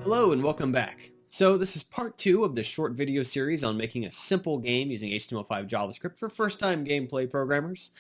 Hello and welcome back. So this is part 2 of this short video series on making a simple game using HTML5 JavaScript for first-time gameplay programmers.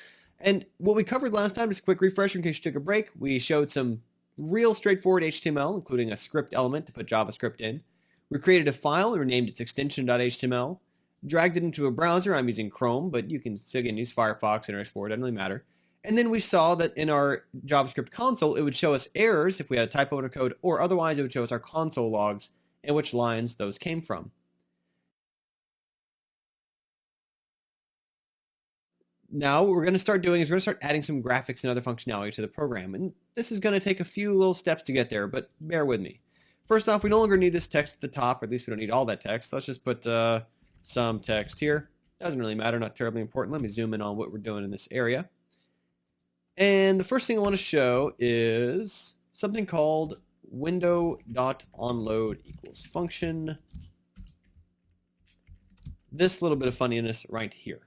And what we covered last time, just a quick refresher in case you took a break, we showed some real straightforward HTML, including a script element to put JavaScript in. We created a file and renamed its extension.html, dragged it into a browser. I'm using Chrome, but you can again use Firefox, Internet Explorer, doesn't really matter. And then we saw that in our JavaScript console, it would show us errors if we had a typo in our code, or otherwise it would show us our console logs and which lines those came from. Now what we're going to start doing is we're going to start adding some graphics and other functionality to the program. And this is going to take a few little steps to get there, but bear with me. First off, we no longer need this text at the top, or at least we don't need all that text. Let's just put some text here. Doesn't really matter, not terribly important. Let me zoom in on what we're doing in this area. And the first thing I want to show is something called window.onload equals function. This little bit of funniness right here.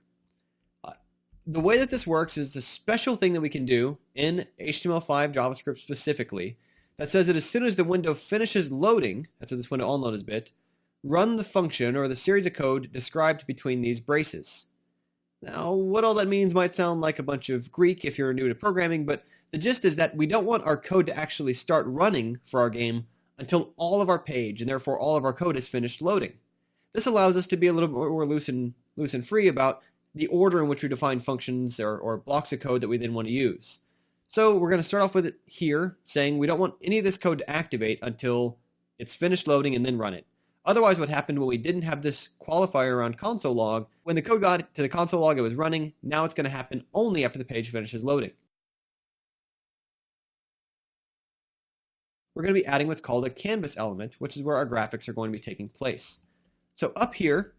The way that this works is the special thing that we can do in HTML5 JavaScript specifically that says that as soon as the window finishes loading, that's what this window onload is bit, run the function or the series of code described between these braces. Now, what all that means might sound like a bunch of Greek if you're new to programming, but the gist is that we don't want our code to actually start running for our game until all of our page, and therefore all of our code is finished loading. This allows us to be a little bit more loose and free about the order in which we define functions or blocks of code that we then want to use. So we're going to start off with it here, saying we don't want any of this code to activate until it's finished loading and then run it. Otherwise, what happened when we didn't have this qualifier around console log, when the code got to the console log, it was running. Now it's going to happen only after the page finishes loading. We're going to be adding what's called a canvas element, which is where our graphics are going to be taking place. So up here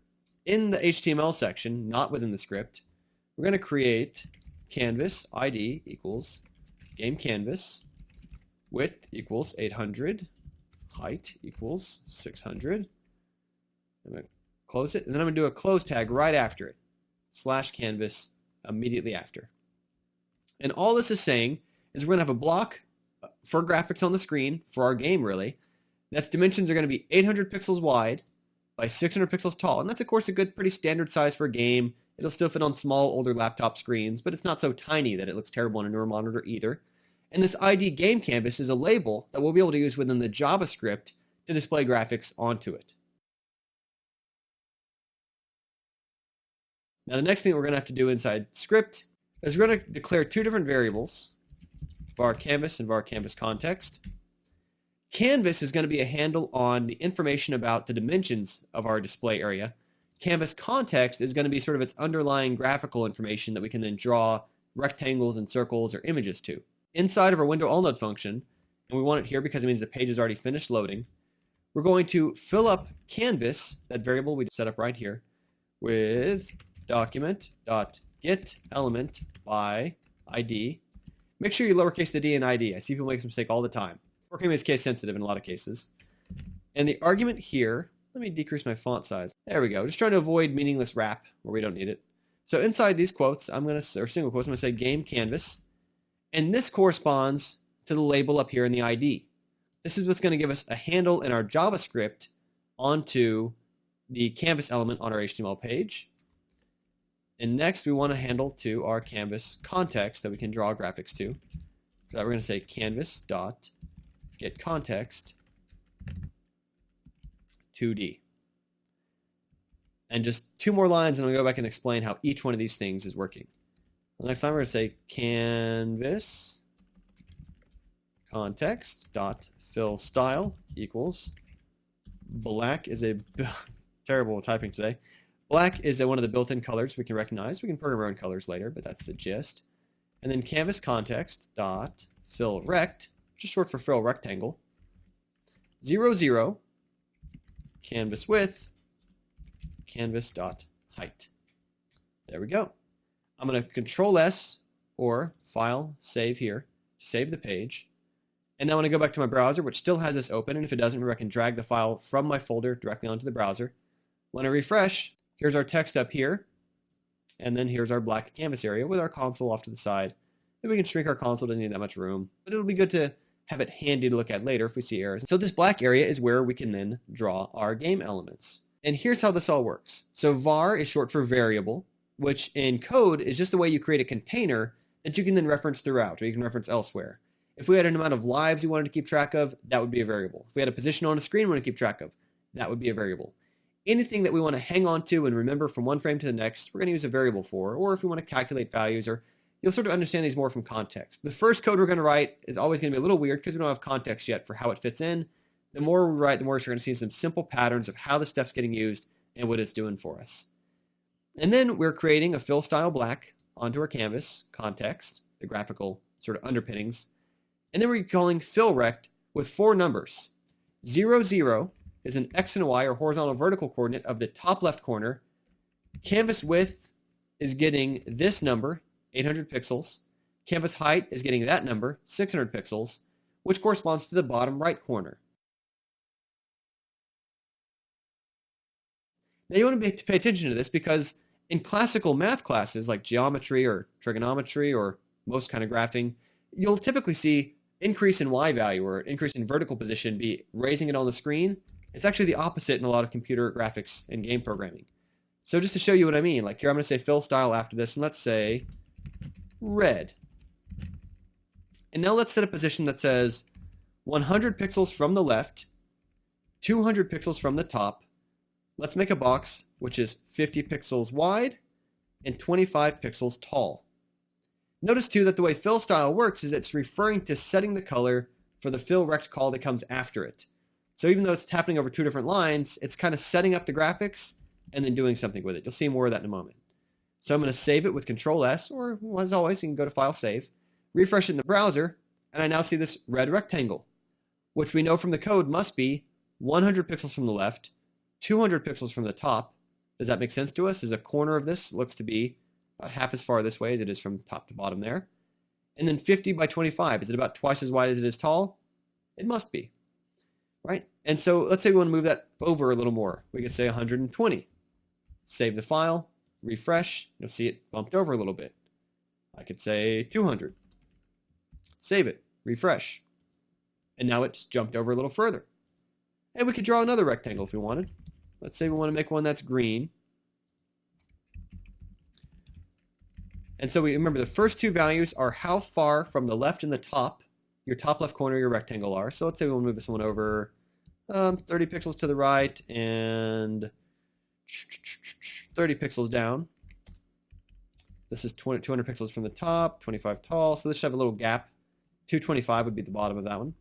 in the HTML section, not within the script, we're going to create canvas ID equals game canvas, width equals 800, height equals 600. I'm going to close it, and then I'm going to do a close tag right after it, /canvas immediately after. And all this is saying is we're going to have a block for graphics on the screen for our game, really. That's dimensions are going to be 800 pixels wide by 600 pixels tall. And that's, of course, a good, pretty standard size for a game. It'll still fit on small, older laptop screens, but it's not so tiny that it looks terrible on a newer monitor either. And this ID game canvas is a label that we'll be able to use within the JavaScript to display graphics onto it. Now the next thing we're going to have to do inside script is we're going to declare two different variables, var canvas and var canvas context. Canvas is going to be a handle on the information about the dimensions of our display area. Canvas context is going to be sort of its underlying graphical information that we can then draw rectangles and circles or images to. Inside of our window onload function, and we want it here because it means the page is already finished loading, we're going to fill up canvas, that variable we set up right here, with document.getElement by ID. Make sure you lowercase the d in ID. I see people make this mistake all the time. Programming is case sensitive in a lot of cases. And the argument here, let me decrease my font size. There we go. Just trying to avoid meaningless wrap where we don't need it. So inside these quotes, or single quotes, I'm going to say game canvas. And this corresponds to the label up here in the ID. This is what's going to give us a handle in our JavaScript onto the canvas element on our HTML page. And next we want a handle to our canvas context that we can draw graphics to. For that we're going to say canvas.getContext 2D. And just two more lines and I'm going to go back and explain how each one of these things is working. The next time we're going to say canvas context.fillStyle equals black is a terrible typing today. Black is one of the built-in colors we can recognize. We can program our own colors later, but that's the gist. And then canvas context.fillRect, which is short for fill rectangle, 0, 0, canvas width, canvas.height. There we go. I'm going to Control S or File, Save here, to save the page. And now when I go back to my browser, which still has this open, and if it doesn't, I can drag the file from my folder directly onto the browser. When I refresh, here's our text up here, and then here's our black canvas area with our console off to the side. Maybe we can shrink our console, doesn't need that much room, but it'll be good to have it handy to look at later if we see errors. So this black area is where we can then draw our game elements. And here's how this all works. So var is short for variable, which in code is just the way you create a container that you can then reference throughout, or you can reference elsewhere. If we had an amount of lives we wanted to keep track of, that would be a variable. If we had a position on a screen we want to keep track of, that would be a variable. Anything that we want to hang on to and remember from one frame to the next, we're going to use a variable for, or if we want to calculate values, or you'll sort of understand these more from context. The first code we're going to write is always going to be a little weird because we don't have context yet for how it fits in. The more we write, the more we're going to see some simple patterns of how the stuff's getting used and what it's doing for us. And then we're creating a fill style black onto our canvas, context, the graphical sort of underpinnings. And then we're calling fill rect with 4 numbers. 0, 0 is an X and Y or horizontal vertical coordinate of the top left corner. Canvas width is getting this number, 800 pixels. Canvas height is getting that number, 600 pixels, which corresponds to the bottom right corner. Now you want to pay attention to this because in classical math classes like geometry or trigonometry or most kind of graphing, you'll typically see increase in Y value or increase in vertical position be raising it on the screen. It's actually the opposite in a lot of computer graphics and game programming. So just to show you what I mean, like here I'm going to say fill style after this, and let's say red. And now let's set a position that says 100 pixels from the left, 200 pixels from the top. Let's make a box which is 50 pixels wide and 25 pixels tall. Notice too that the way fill style works is it's referring to setting the color for the fill rect call that comes after it. So even though it's happening over 2 different lines, it's kind of setting up the graphics and then doing something with it. You'll see more of that in a moment. So I'm going to save it with Control S, or as always, you can go to File, Save, refresh it in the browser, and I now see this red rectangle, which we know from the code must be 100 pixels from the left, 200 pixels from the top. Does that make sense to us? As a corner of this looks to be about half as far this way as it is from top to bottom there. And then 50 by 25. Is it about twice as wide as it is tall? It must be, right? And so let's say we want to move that over a little more. We could say 120. Save the file, refresh. You'll see it bumped over a little bit. I could say 200. Save it, refresh. And now it's jumped over a little further. And we could draw another rectangle if we wanted. Let's say we want to make one that's green. And so we remember the first 2 values are how far from the left and the top, your top left corner, your rectangle are. So let's say we want to move this one over 30 pixels to the right and 30 pixels down. This is 200 pixels from the top, 25 tall. So this should have a little gap. 225 would be the bottom of that one.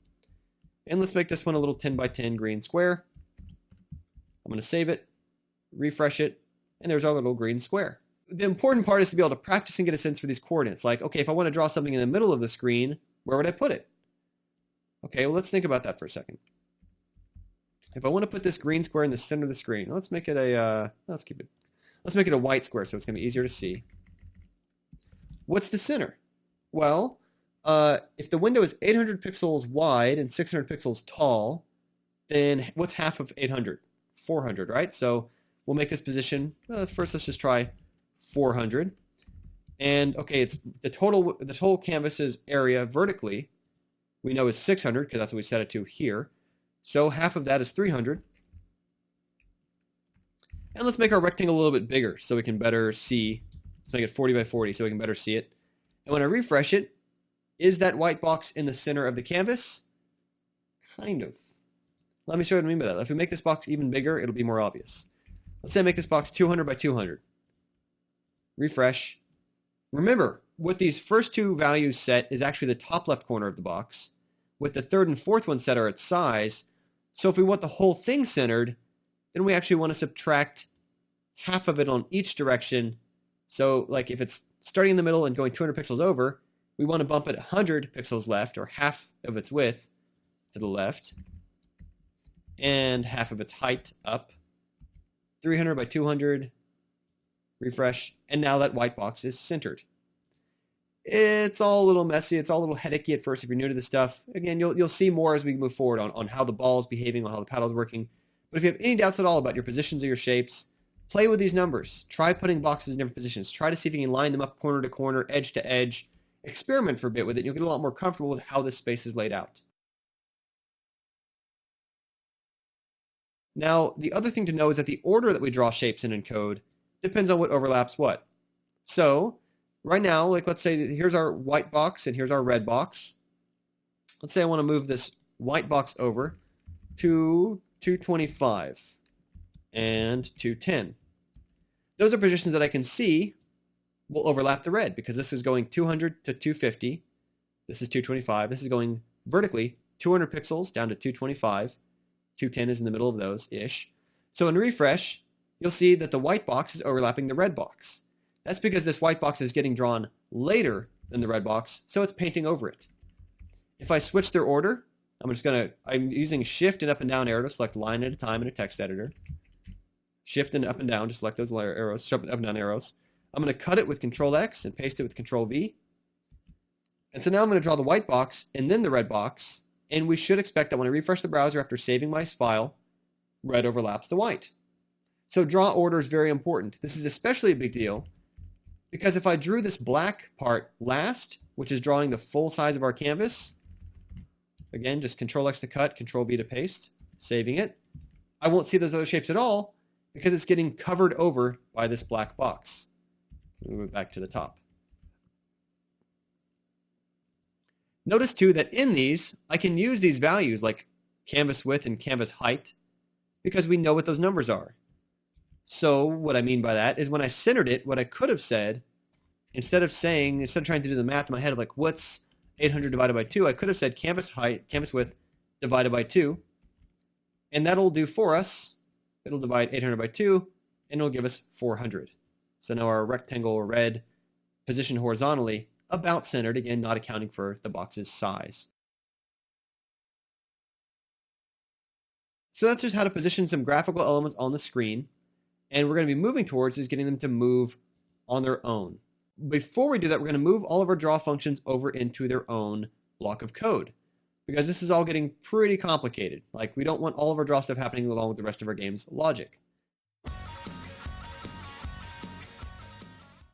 And let's make this one a little 10 by 10 green square. I'm going to save it, refresh it, and there's our little green square. The important part is to be able to practice and get a sense for these coordinates. Like, okay, if I want to draw something in the middle of the screen, where would I put it? Okay, well, let's think about that for a second. If I want to put this green square in the center of the screen, let's make it a, let's make it a white square so it's going to be easier to see. What's the center? Well, if the window is 800 pixels wide and 600 pixels tall, then what's half of 800? 400, right? So we'll make this position, first let's just try 400. And okay, it's the total canvas's area vertically, we know is 600 because that's what we set it to here. So half of that is 300. And let's make our rectangle a little bit bigger so we can better see. Let's make it 40 by 40 so we can better see it. And when I refresh it, is that white box in the center of the canvas? Kind of. Let me show you what I mean by that. If we make this box even bigger, it'll be more obvious. Let's say I make this box 200 by 200. Refresh. Remember, what these first 2 values set is actually the top left corner of the box. With the third and fourth one set are its size. So if we want the whole thing centered, then we actually want to subtract half of it on each direction. So like if it's starting in the middle and going 200 pixels over, we want to bump it 100 pixels left, or half of its width to the left, and half of its height up. 300 by 200, refresh, and now that white box is centered. It's all a little messy, it's all a little headachy at first if you're new to this stuff. Again, you'll see more as we move forward on how the ball is behaving, on how the paddle is working. But if you have any doubts at all about your positions or your shapes, play with these numbers. Try putting boxes in different positions. Try to see if you can line them up corner to corner, edge to edge. Experiment for a bit with it, and you'll get a lot more comfortable with how this space is laid out. Now, the other thing to know is that the order that we draw shapes in code depends on what overlaps what. So, right now, like let's say here's our white box and here's our red box. Let's say I want to move this white box over to 225 and 210. Those are positions that I can see will overlap the red because this is going 200 to 250. This is 225. This is going vertically 200 pixels down to 225. 210 is in the middle of those-ish. So in refresh, you'll see that the white box is overlapping the red box. That's because this white box is getting drawn later than the red box, so it's painting over it. If I switch their order, I'm using shift and up and down arrow to select line at a time in a text editor. Shift and up and down to select those arrows, up and down arrows. I'm going to cut it with Control X and paste it with Control V. And so now I'm going to draw the white box and then the red box, and we should expect that when I refresh the browser after saving my file, red overlaps the white. So draw order is very important. This is especially a big deal because if I drew this black part last, which is drawing the full size of our canvas, again, just Control X to cut, Control V to paste, saving it, I won't see those other shapes at all because it's getting covered over by this black box. Move it back to the top. Notice too that in these, I can use these values like canvas width and canvas height because we know what those numbers are. So what I mean by that is when I centered it, what I could have said, instead of trying to do the math in my head of like what's 800 divided by 2, I could have said canvas height, canvas width divided by 2, and that'll do for us. It'll divide 800 by 2, and it'll give us 400. So now our rectangle red positioned horizontally, about centered, again, not accounting for the box's size. So that's just how to position some graphical elements on the screen, and we're going to be moving towards is getting them to move on their own. Before we do that, we're going to move all of our draw functions over into their own block of code, because this is all getting pretty complicated. Like, we don't want all of our draw stuff happening along with the rest of our game's logic.